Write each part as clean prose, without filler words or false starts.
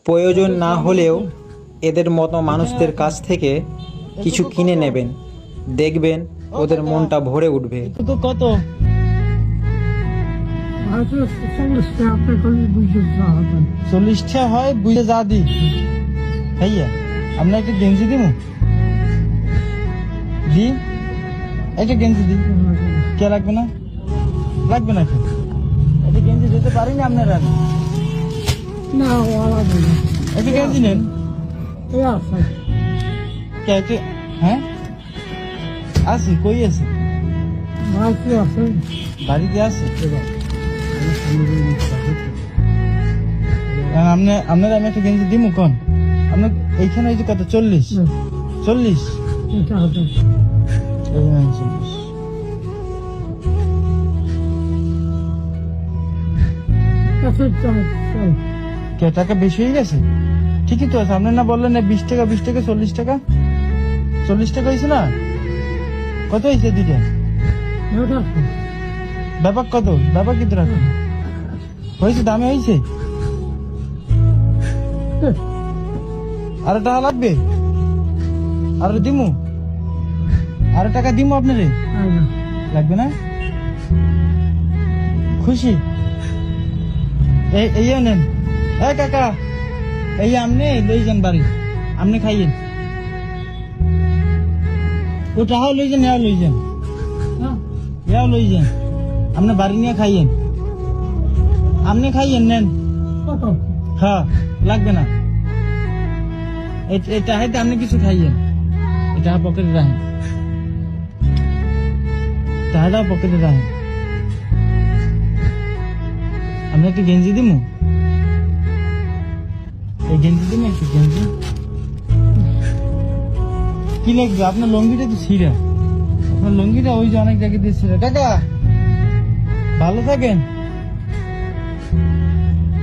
প্রয়োজন না হলেও এদের মতো মানুষদের কাছ থেকে কিছু কিনে নেবেন, দেখবেন ওদের মনটা ভরে উঠবে। তো কত? 40টা হয় বুঝে যা দি ভাইয়া। আপনার একটা গেঞ্জি দিব দি, একটা গেঞ্জি দি। কে লাগবে না? লাগবে না? একটা গেঞ্জি দিতে পারি না আপনারা? একটা গেঞ্জি নেন। হ্যাঁ আছি। কই আছে? বাড়িতে আছে। আপনার আমি একটা গেঞ্জি দিব কোন? আপনার এইখানে হয়েছে কত? 40? 40? কে টাকা বেশি হয়ে গেছে? ঠিকই তো আছে। আপনার না বললেন না 20 টাকা 20 টাকা 40 টাকা? 40 টাকা হয়েছে না? কত হয়েছে দুইটা? ব্যাপার কত? ব্যাপার কিন্তু রাখুন হয়েছে, দামে হয়েছে। আরো টাকা লাগবে? আরো দিমু? আরো টাকা দিমু আপনারে? লাগবে না? খুশি? এই নেন। কাকা এই আপনি লই যান বাড়ি, আপনি খাইয়েন। ও টাকাও লই যান, লই যান, লই যান। আপনি বাড়ি নিয়ে খাইয়েন, আপনি খাইয়েন। নেন। হ্যাঁ লাগবে না। এটা হাইতে আপনি কিছু খাইয়েন। এটা পকেটে রাখেন, টাকাটাও পকেটে রাখেন। আপনি একটা গেঞ্জি দিমু? এই গেঞ্জি দিন, একটু গেঞ্জি কি লাগবে? আপনার লঙ্গিটা তো ছিঁড়া, আপনার লঙ্গিটা ওই যে অনেক জায়গায় দিয়ে ছিঁড়া। কাকা ভালো থাকেন,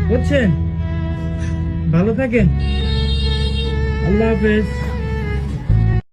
বুঝছেন? ভালো থাকেন, আল্লাহ হাফেজ।